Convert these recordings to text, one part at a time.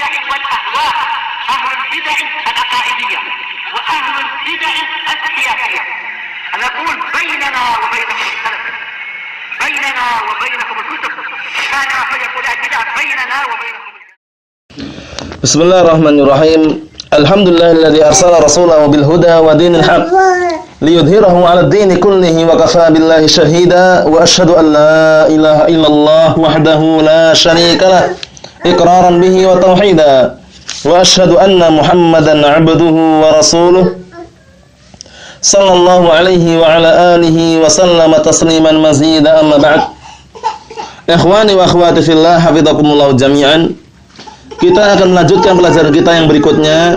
البدع والأهواء، أهل البدع العقائدية وأهل البدع السياسية. نقول بيننا وبينكم السلف، بيننا وبينكم الكتب، كان فيقول البدع بيننا وبينكم. Bismillahirrahmanirrahim. Alhamdulillahilladzi arsala rasulahu bil huda wa dinil haq liyudhhirahu 'alad dini kullihi wa kafaa billahi shahida wa asyhadu an la ilaha illallah wahdahu la syarika lah iqraran bihi wa tauhida wa asyhadu anna Muhammadan 'abduhu wa rasuluh sallallahu alaihi wa ala alihi wa sallama tasliman mazida amma ba'd. Ikhwani wa akhwati fillah, hafizakumullah jami'an. Kita akan melanjutkan pelajaran kita yang berikutnya,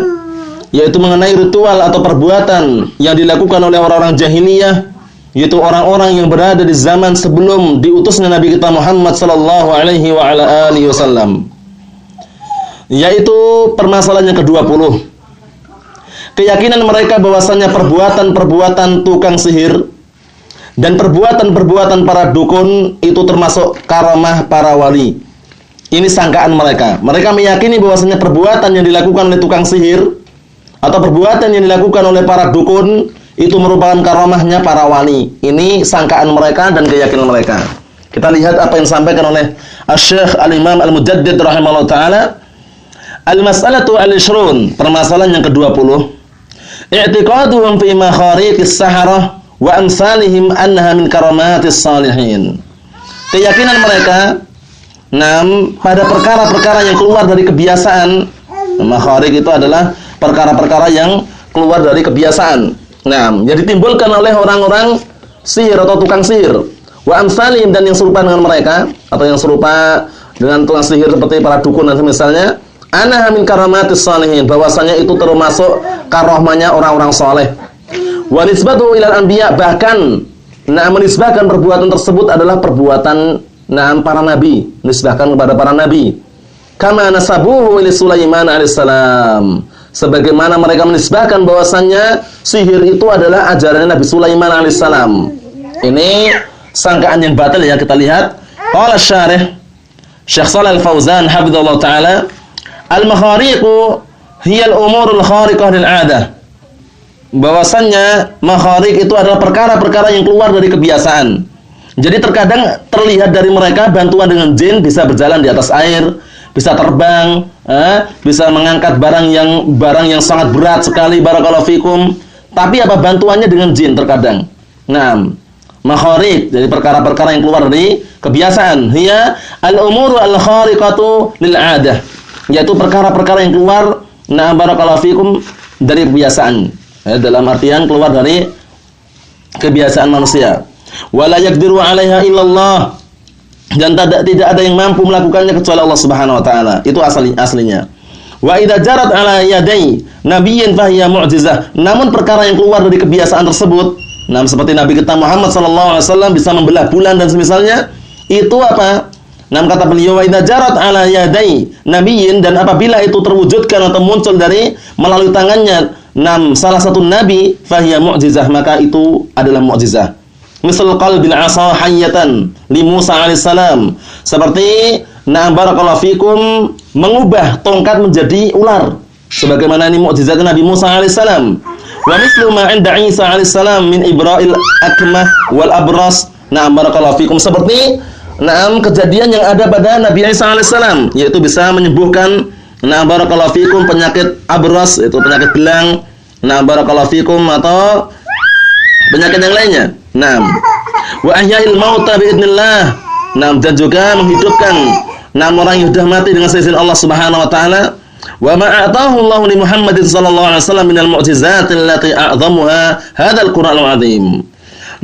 yaitu mengenai ritual atau perbuatan yang dilakukan oleh orang-orang jahiliyah, yaitu orang-orang yang berada di zaman sebelum diutusnya Nabi kita Muhammad sallallahu alaihi wa ala alihi wasallam. Yaitu permasalahan yang ke-20. Keyakinan mereka bahwasanya perbuatan-perbuatan tukang sihir dan perbuatan-perbuatan para dukun itu termasuk karamah para wali. Ini sangkaan mereka. Mereka meyakini bahwasanya perbuatan yang dilakukan oleh tukang sihir atau perbuatan yang dilakukan oleh para dukun itu merupakan karamahnya para wali. Ini sangkaan mereka dan keyakinan mereka. Kita lihat apa yang disampaikan oleh Asy-Syaikh Al-Imam Al-Mujaddid rahimahullah taala. Al-mas'alatu al-ishrun, permasalahan yang ke-20. I'tiqaduhum fi makhariqis saharah wa amsalihim annaha min karamatis salihin. Keyakinan mereka pada perkara-perkara yang keluar dari kebiasaan. Makharik itu adalah perkara-perkara yang keluar dari kebiasaan. Yang ditimbulkan oleh orang-orang sihir atau tukang sihir. Wa amsalihim, dan yang serupa dengan mereka atau yang serupa dengan tukang sihir seperti para dukun dan semisalnya. Annaha min karamatis salihin, bahwasanya itu termasuk karomahnya orang-orang saleh. Wa nisbatu ilal anbiya, bahkan menisbahkan perbuatan tersebut adalah perbuatan para nabi, nisbahkan kepada para nabi. Kama nasabuhu ila Sulaiman alaihissalam, sebagaimana mereka menisbahkan bahwasannya sihir itu adalah ajaran Nabi Sulaiman alaihissalam. Ini sangkaan yang batil ya. Kita lihat qala syarih Syekh Shalal Al-Fauzan hafizallahu taala, al-makhariqu hiya al-umurul khariqah lil 'adah, bahwasannya makharik itu adalah perkara-perkara yang keluar dari kebiasaan. Jadi terkadang terlihat dari mereka bantuan dengan jin, bisa berjalan di atas air, bisa terbang, bisa mengangkat barang yang sangat berat sekali, barakallahu fikum. Tapi apa bantuannya dengan jin terkadang. Makharik, jadi perkara-perkara yang keluar dari kebiasaan. Hiya al-umuru al-khariqatu lil 'adah, yaitu perkara-perkara yang keluar barakallahu fikum dari kebiasaan. Dalam artian keluar dari kebiasaan manusia. Wala yaqdiru 'alaiha illallah, dan tidak ada yang mampu melakukannya kecuali Allah Subhanahu wa taala. Itu aslinya. Wa idza jarat 'ala yadai nabiyyin fa hiya mu'jizah. Namun perkara yang keluar dari kebiasaan tersebut, seperti Nabi kita Muhammad sallallahu alaihi wasallam bisa membelah bulan dan semisalnya, itu apa? Kata beliau, wa idza jarat 'ala yadai nabiyyin, dan apabila itu terwujudkan atau muncul dari melalui tangannya salah satu nabi, fa hiya mu'jizah, maka itu adalah mu'jizah. Misal qalbil 'asa hayyatan li Musa alaihissalam, seperti barakallahu fikum mengubah tongkat menjadi ular, sebagaimana ini mukjizat Nabi Musa alaihissalam. Wa mislu ma 'inda Isa alaihissalam min ibra'il akmah wal abras, barakallahu fikum, seperti kejadian yang ada pada Nabi Isa alaihissalam, yaitu bisa menyembuhkan barakallahu fikum penyakit abras, itu penyakit belang, barakallahu fikum, atau penyakit yang lainnya. Wa ahya'il mauta biidznillah, dan juga menghidupkan orang yang sudah mati dengan seizin Allah Subhanahu wa taala. Wa ma a'tahu Allah li Muhammadin sallallahu alaihi wasallam minal mu'jizati allati a'dhamuha hadzal Qur'anul 'azim.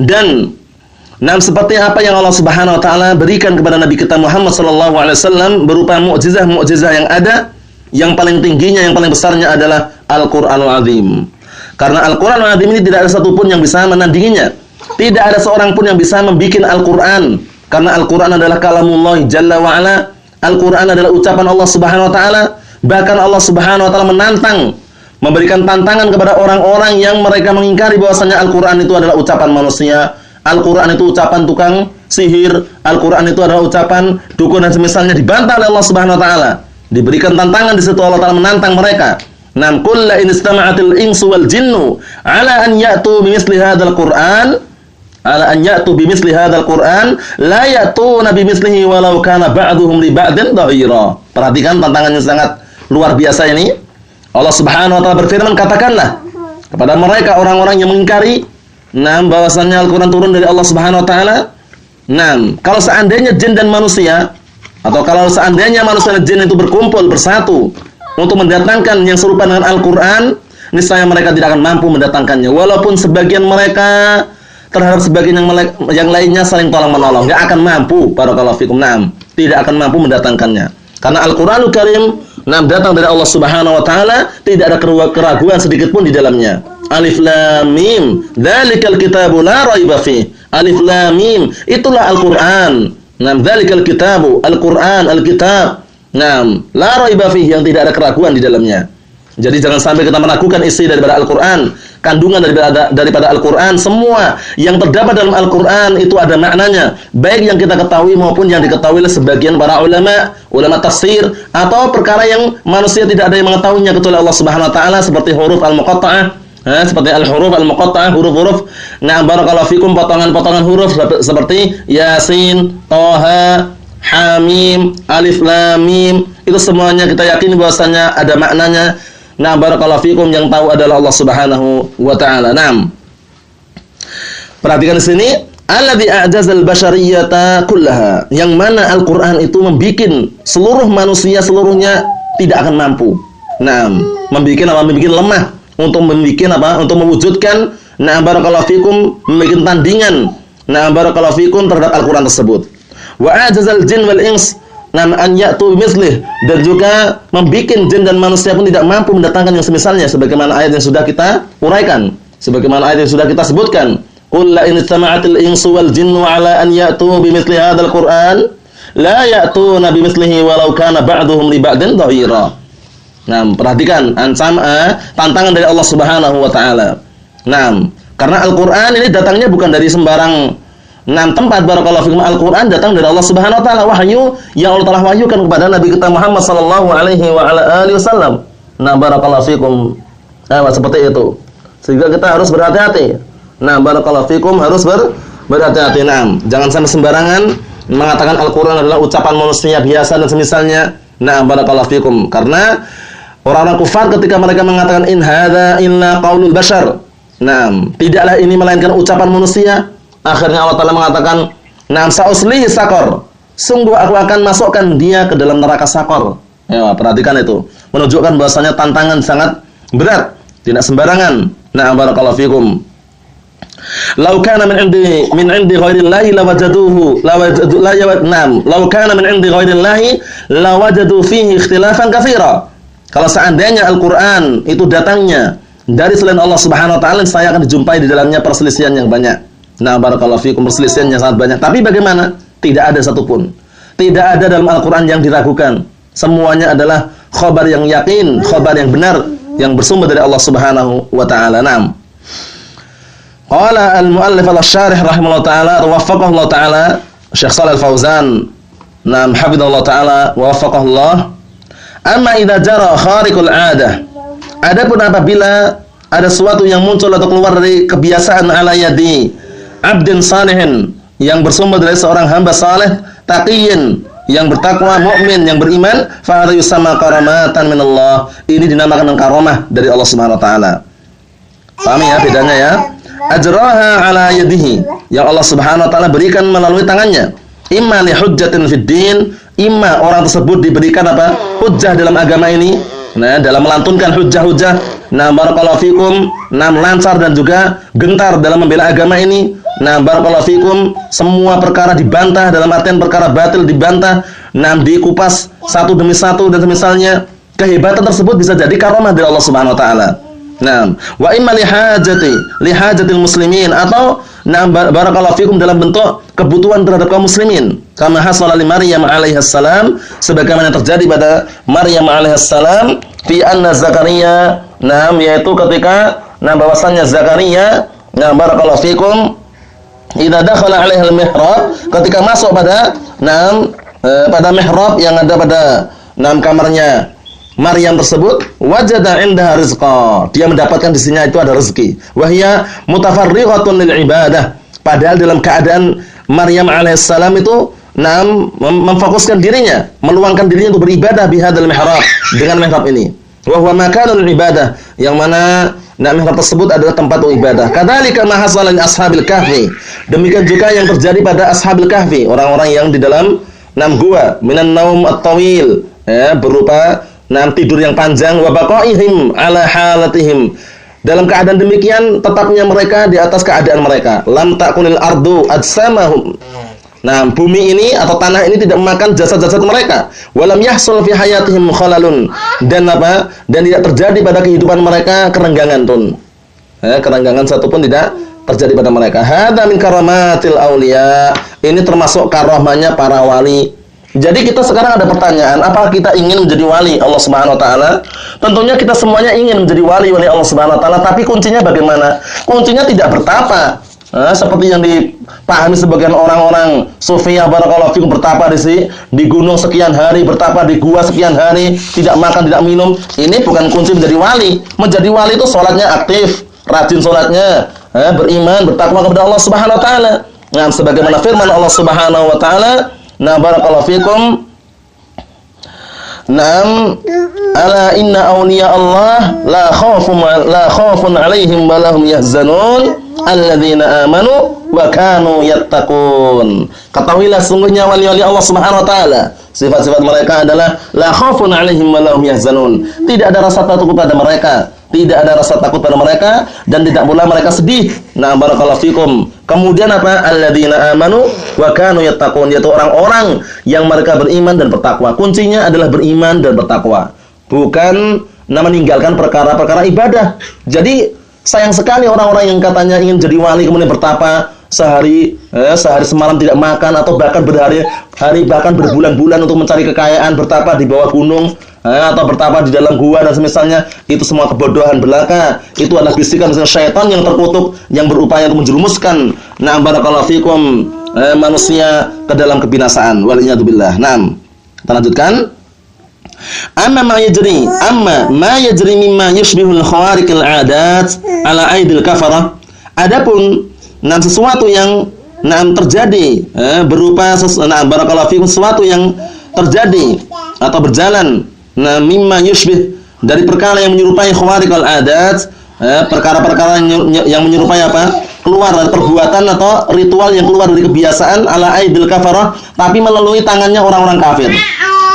Dan seperti apa yang Allah Subhanahu wa taala berikan kepada Nabi kita Muhammad sallallahu alaihi wasallam berupa mukjizah-mukjizah yang ada, yang paling tingginya, yang paling besarnya adalah Al-Qur'anul 'azim. Karena Al-Qur'anul 'azim ini tidak ada satupun yang bisa menandinginya. Tidak ada seorang pun yang bisa membikin Al-Qur'an, karena Al-Qur'an adalah kalamullah jalla wa ala. Al-Qur'an adalah ucapan Allah Subhanahu wa taala. Bahkan Allah Subhanahu wa taala menantang, memberikan tantangan kepada orang-orang yang mereka mengingkari bahwasanya Al-Qur'an itu adalah ucapan manusia, Al-Qur'an itu ucapan tukang sihir, Al-Qur'an itu adalah ucapan dukun dan semisalnya, dibantah oleh Allah Subhanahu wa taala. Diberikan tantangan di situ, Allah Ta'ala menantang mereka. Nam qul la in istama'atil insu wal jinnu ala an ya'tu bimithli hadzal Qur'an la ya'tuna bimithlihi walau kana ba'dhuhum li ba'din dhahira. Perhatikan tantangannya sangat luar biasa ini. Allah Subhanahu wa taala berfirman, katakanlah kepada mereka orang-orang yang mengingkari bahwasannya Al-Qur'an turun dari Allah Subhanahu wa taala. Kalau seandainya jin dan manusia, atau kalau seandainya manusia dan jin itu berkumpul bersatu untuk mendatangkan yang serupa dengan Al-Qur'an, niscaya mereka tidak akan mampu mendatangkannya. Walaupun sebagian mereka terhadap sebagian yang lainnya saling tolong-menolong, enggak akan mampu, barakallahu fikum. Tidak akan mampu mendatangkannya. Karena Al-Qur'anul Karim datang dari Allah Subhanahu wa taala, tidak ada keraguan sedikit pun di dalamnya. Alif lam mim, dzalikal kitabu la raiba fih. Alif lam mim, itulah Al-Qur'an. Dzalikal kitabu, Al-Qur'an, Al-kitab. La raiba fih, yang tidak ada keraguan di dalamnya. Jadi jangan sampai kita meragukan isi daripada Al-Qur'an, kandungan daripada Al-Qur'an. Semua yang terdapat dalam Al-Qur'an itu ada maknanya, baik yang kita ketahui maupun yang diketahui oleh sebagian para ulama tafsir, atau perkara yang manusia tidak ada yang mengetahuinya kecuali Allah Subhanahu wa taala, seperti huruf al-muqatta'ah, seperti al-huruf al-muqatta'ah, huruf-huruf barakallahu fikum, potongan-potongan huruf seperti Yasin, Thaha, Hamim, Alif Lam Mim, itu semuanya kita yakini bahwasanya ada maknanya. Barakallahu fikum, yang tahu adalah Allah Subhanahu wa taala. Perhatikan di sini, alladzi a'jazal basyariyata kullaha, yang mana Al-Qur'an itu membikin seluruh manusia seluruhnya tidak akan mampu. Membikin lemah untuk untuk mewujudkan barakallahu fikum, membikin tandingan barakallahu fikum terhadap Al-Qur'an tersebut. Wa a'jazal jin wal ins an ya'tu bimithlihi, dan juga membikin jin dan manusia pun tidak mampu mendatangkan yang semisalnya, sebagaimana ayat yang sudah kita uraikan, sebagaimana ayat yang sudah kita sebutkan. Qul la in istama'atil insu wal jinnu ala an ya'tu bimithli hadzal Qur'an la ya'tuna bimithlihi walau kana ba'dhuhum li ba'din dhahira. Perhatikan tantangan dari Allah Subhanahu wa taala. Karena Al-Qur'an ini datangnya bukan dari sembarang tempat, barakallahu fikum. Al-Qur'an datang dari Allah Subhanahu wa taala, wahyu yang Allah telah wahyukan kepada Nabi kita Muhammad sallallahu alaihi wa ala alihi wasallam. Barakallahu fikum. Seperti itu. Sehingga kita harus berhati-hati. Barakallahu fikum, harus berhati-hati. Jangan sampai sembarangan mengatakan Al-Qur'an adalah ucapan manusia biasa dan semisalnya. Barakallahu fikum. Karena orang-orang kufar ketika mereka mengatakan in hadza illa qaulul bashar. Tidaklah ini melainkan ucapan manusia. Akhirnya Allah Ta'ala mengatakan, sa'uslihi sakor, sungguh aku akan masukkan dia ke dalam neraka sakor. Perhatikan itu, menunjukkan bahwasanya tantangan sangat berat, tidak sembarangan. Barakallahu fikum. Lau kana min indi ghairillahi lawajaduhu lau kana min indi ghairillahi lawajadu fihi ikhtilafan katsira. Kalau seandainya Al-Qur'an itu datangnya dari selain Allah Subhanahu wa taala, saya akan dijumpai di dalamnya perselisihan yang banyak. Barakallahu fikum, perselisihan yang sangat banyak. Tapi bagaimana? Tidak ada satupun. Tidak ada dalam Al-Qur'an yang diragukan. Semuanya adalah khabar yang yakin, khabar yang benar, yang bersumber dari Allah Subhanahu wa taala. Qala al-muallif al-syarih rahimahullah taala, waffaqahu Allah taala, Syekh Shalih Al-Fauzan, hafizallahu taala wa waffaqahu Allah. Amma idza jara khariqul 'adah. Adapun apabila ada sesuatu yang muncul atau keluar dari kebiasaan ala yadi abdin salihin, yang bersumber dari seorang hamba saleh, taqiyin, yang bertakwa, mukmin, yang beriman, fa hadza yusamma karamatan minallah. Ini dinamakan karamah dari Allah Subhanahu wa taala. Paham ya bedanya ya? Ajraha ala yadihi, yang Allah Subhanahu wa taala berikan melalui tangannya. Imma li hujjatin fid din, imma orang tersebut diberikan hujjah dalam agama ini. Dalam melantunkan hujjah-hujjah, barakallahu fikum, lancar dan juga gentar dalam membela agama ini. Barakallahu fikum, semua perkara dibantah, dalam artian perkara batil dibantah, dikupas satu demi satu dan semisalnya. Kehebatan tersebut bisa jadi karamah dari Allah Subhanahu wa taala. Wa imma lihajatil muslimin, atau barakallahu fikum dalam bentuk kebutuhan terhadap kaum muslimin, kama hasala li Maryam alaihas salam, sebagaimana terjadi pada Maryam alaihas salam fi anna Zakaria, yaitu ketika bahwasannya Zakaria, barakallahu fikum, idza dakhala alaihal mihrab, ketika masuk pada pada mihrab yang ada pada kamarnya Maryam tersebut, wajada indaha rizqa. Dia mendapatkan di sini itu ada rezeki. Wa hiya mutafarrighatun lil ibadah. Padahal dalam keadaan Maryam alaihissalam itu memfokuskan dirinya, meluangkan dirinya untuk beribadah bihadzal mihrab, dengan mihrab ini. Wa huwa makanul ibadah, yang mana mihrab tersebut adalah tempat untuk ibadah. Kadzalika ma hasala li ashabil kahfi. Demikian juga yang terjadi pada ashabil kahfi, orang-orang yang di dalam gua, minan naum at-tawil, ya, berupa tidur yang panjang, wa baqaihim ala halatihim. Dalam keadaan demikian tetapnya mereka di atas keadaan mereka. Lam takunil ardu ajsamahum. Bumi ini atau tanah ini tidak memakan jasad-jasad mereka. Walam yahsul fi hayatihim khalalun. Dan tidak terjadi pada kehidupan mereka kerenggangan tun. Kerenggangan satu pun tidak terjadi pada mereka. Hadza min karamatil auliya. Ini termasuk karamahnya para wali. Jadi kita sekarang ada pertanyaan, apakah kita ingin menjadi wali Allah Subhanahu wa taala? Tentunya kita semuanya ingin menjadi wali Allah Subhanahu wa taala, tapi kuncinya bagaimana? Kuncinya tidak bertapa. Seperti yang dipahami sebagian orang-orang sufiyah barakallahu fikum, bertapa di gunung sekian hari, bertapa di gua sekian hari, tidak makan, tidak minum. Ini bukan kunci menjadi wali. Menjadi wali itu salatnya aktif, rajin salatnya, beriman, bertakwa kepada Allah Subhanahu wa taala. Sebagaimana firman Allah Subhanahu wa taala, barakallahu fikum. Ala inna awliya Allah la khaufun alaihim wa lahum yahzanun alladzina amanu wa kanu yattaqun. Ketahuilah sungguhnya wali-wali Allah Subhanahu wa taala, sifat-sifat mereka adalah la khaufun alaihim wa lahum yahzanun. Tidak ada rasa takut pada mereka, tidak ada rasa takut pada mereka, dan tidak pula mereka sedih. Barakallahu fikum. Kemudian apa? Alladzina amanu wa kanu yattaqun, yaitu orang-orang yang mereka beriman dan bertakwa. Kuncinya adalah beriman dan bertakwa, bukan meninggalkan perkara-perkara ibadah. Jadi sayang sekali orang-orang yang katanya ingin jadi wali kemudian bertapa sehari semalam tidak makan, atau bahkan berhari-hari, bahkan berbulan-bulan untuk mencari kekayaan, bertapa di bawah gunung, atau bertapa di dalam gua dan semisalnya. Itu semua kebodohan belaka. Itu adalah bisikan syaitan yang terkutuk, yang berupaya untuk menjerumuskan barakallahu fikum manusia ke dalam kebinasaan. Waliyadzubillah. Kita lanjutkan. Amma ma yajri mimma yushbihul khawariqil 'adat ala aidil kafarah. Adapun sesuatu yang terjadi berupa barakallahu fikum, sesuatu yang terjadi atau berjalan mimma yushbih, dari perkara yang menyerupai khawariqul 'adat, perkara-perkara yang menyerupai keluar dari perbuatan atau ritual yang keluar dari kebiasaan ala aidil kafarah, tapi melalui tangannya orang-orang kafir.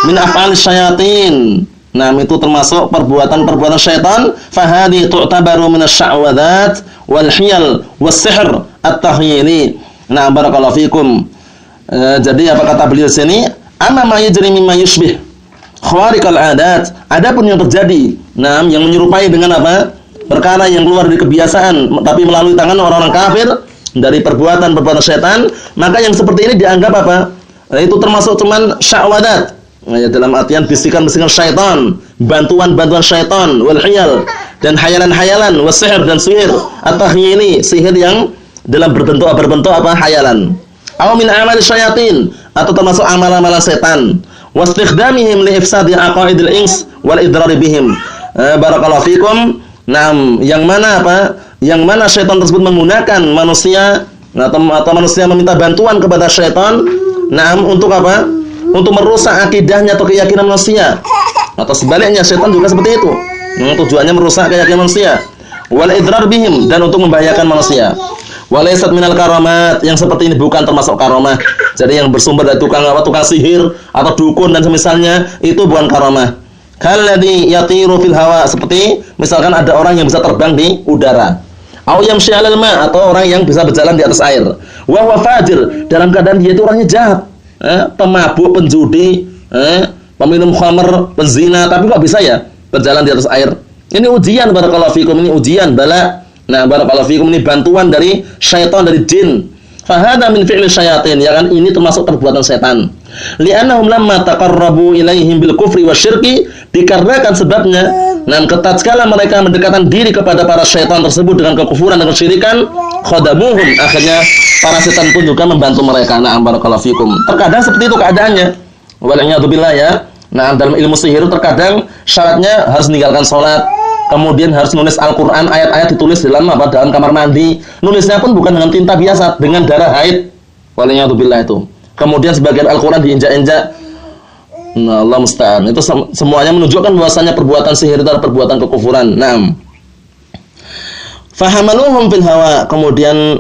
Min af'al syayatin. Itu termasuk perbuatan-perbuatan syaitan. Fahadi tu'tabaru min asy-sya'wadat wal hiyal was-sihr at-tahyili. Barakallahu fikum. Jadi apa kata beliau sini? Amma ma yajri mimma yushbih khawariqal 'adat. Adapun yang terjadi, yang menyerupai dengan perkara yang keluar dari kebiasaan tapi melalui tangan orang-orang kafir dari perbuatan-perbuatan syaitan, maka yang seperti ini dianggap itu termasuk cuman sya'wadat. Dalam artian bisikan-bisikan syaitan, bantuan-bantuan syaitan, wal hiyal, dan hayalan-hayalan, was-sihr, dan sihir, at-tahyili, sihir yang dalam berbentuk hayalan. Aw min amali syayatin, atau termasuk amalan-amalan setan. Wastikhdamihim li ifsadi aqaidil ins wal idrari bihim. Barakallahu fikum. Yang mana syaitan tersebut menggunakan manusia atau manusia meminta bantuan kepada syaitan, untuk untuk merusak akidahnya atau keyakinan manusia, atau sebaliknya syaitan juga seperti itu, tujuannya merusak keyakinan manusia. Wal idrar bihim, dan untuk membahayakan manusia. Walaysat minal karamat, yang seperti ini bukan termasuk karamah. Jadi yang bersumber dari tukang sihir atau dukun dan semisalnya, itu bukan karamah. Kalladhi yatiru fil hawa, seperti misalkan ada orang yang bisa terbang di udara. Au yamshi 'alal ma, atau orang yang bisa berjalan di atas air. Wa huwa fajir, dalam keadaan dia itu orangnya jahat. Pemabuk, penjudi, peminum khamr, penzina, tapi kok bisa ya berjalan di atas air? Ini ujian barakallahu fikum, ini ujian bala. Barakallahu fikum, ini bantuan dari syaitan, dari jin. Fahada min fi'li syayatin, ya kan, ini termasuk perbuatan setan. Li'annahum lamma taqarrabu ilaihim bil kufri wasyirki, dikarenakan sebabnya tatkala mereka mendekatkan diri kepada para syaitan tersebut dengan kekufuran dan kesyirikan, khadamuhum, akhirnya para setan pun juga membantu mereka. Barakallahu fikum. Terkadang seperti itu keadaannya. Waliyadzubillah, ya. Nah, dalam ilmu sihir terkadang syaratnya harus meninggalkan sholat, kemudian harus nulis Al-Quran, ayat-ayat ditulis dalam apa? Dalam kamar mandi. Nulisnya pun bukan dengan tinta biasa, dengan darah haid. Waliyadzubillah itu. Kemudian sebagian Al-Quran diinjak-injak. Nah, Allah musta'an. Itu semuanya menunjukkan bahwasanya perbuatan sihir itu adalah perbuatan kekufuran. Naam. Fahamaluhum fil hawa, kemudian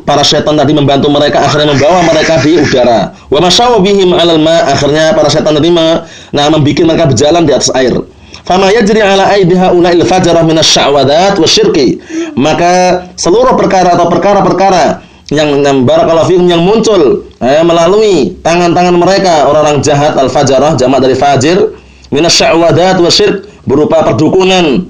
para syaitan tadi membantu mereka, akhirnya membawa mereka di udara. Wa masyaw bihim 'alal ma, akhirnya para syaitan tadi membuat mereka berjalan di atas air. Fama yajri 'ala aidi haula'il fajarah minasy sya'wadat wasyirki. Maka seluruh perkara atau perkara-perkara yang barakallahu fikum yang muncul melalui tangan-tangan mereka orang-orang jahat, al-fajarah jamak dari fajir, minasy sya'wadat wasyirk, berupa perdukunan,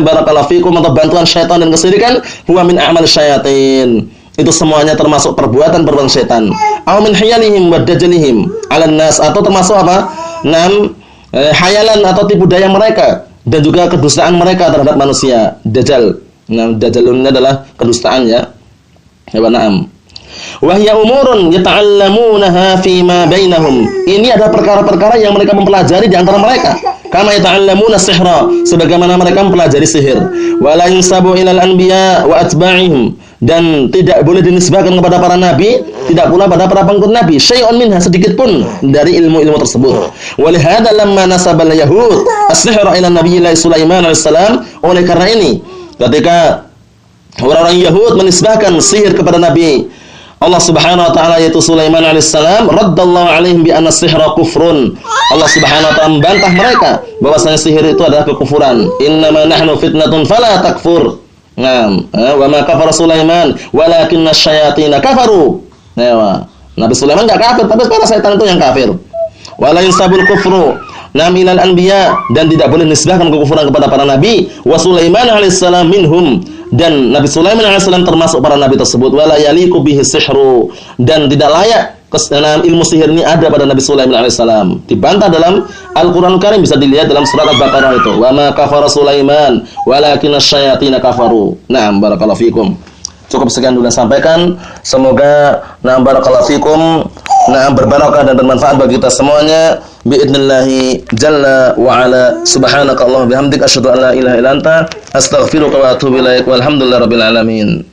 barakallahu fikum, atau bantuan syaitan dan kesyirikan, huwa min a'mal syayatin. Itu semuanya termasuk perbuatan syaitan. Aw min hiyalihim wa dajjalihim 'alan nas, atau termasuk apa? Hayalan atau tipu daya mereka dan juga kedustaan mereka terhadap manusia. Dajjal. Dajjalun adalah kedustaan ya. Ya na'am. Wa hiya umurun yata'allamunaha fi ma bainahum. Ini adalah perkara-perkara yang mereka mempelajari di antara mereka. Kama yata'allamuna sihra, sebagaimana mereka mempelajari sihir. Wa la yunsabu ilal anbiya wa atba'ihim, dan tidak boleh dinisbahkan kepada para nabi, tidak pula pada para pengikut nabi, syai'un minha, sedikit pun dari ilmu-ilmu tersebut. Wa li hadza lamma nasabal yahud as-sihra ila nabiyillah Sulaiman alaihissalam, oleh karena ini ketika orang-orang Yahud menisbahkan sihir kepada Nabi Allah Subhanahu wa taala yaitu Sulaiman alaihissalam, raddallahu alaihim bi anna sihra kufrun. Allah Subhanahu wa taala membantah mereka bahwasanya sihir itu adalah kekufuran. Innama nahnu fitnatun fala takfur. Naam, wa ma kafara Sulaiman walakinna syayatin kafaru. Nah, Nabi Sulaiman enggak kafir, tapi para setan itu yang kafir. Wala yunsabul kufru nam ilal anbiya, dan tidak boleh nisbahkan kekufuran kepada para nabi. Wa Sulaiman alaihissalam minhum, dan Nabi Sulaiman alaihissalam termasuk para nabi tersebut. Wala yaliqu bihi sihru, dan tidak layak ilmu sihir ini ada pada Nabi Sulaiman alaihissalam. Dibantah dalam Al-Qur'an Karim, bisa dilihat dalam surat Al-Baqarah itu. Wa ma kafara Sulaiman walakinna syayatin kafaru. Naam, barakallahu fikum. Cukup sekian dulu yang sampaikan. Semoga barakallahu fikum berbarakah dan bermanfaat bagi kita semuanya. Biidnillahi jalla wa ala. Subhanakallahumma bihamdika asyhadu an la ilaha illa anta astaghfiruka wa atubu ilaik. Walhamdulillahirabbil alamin.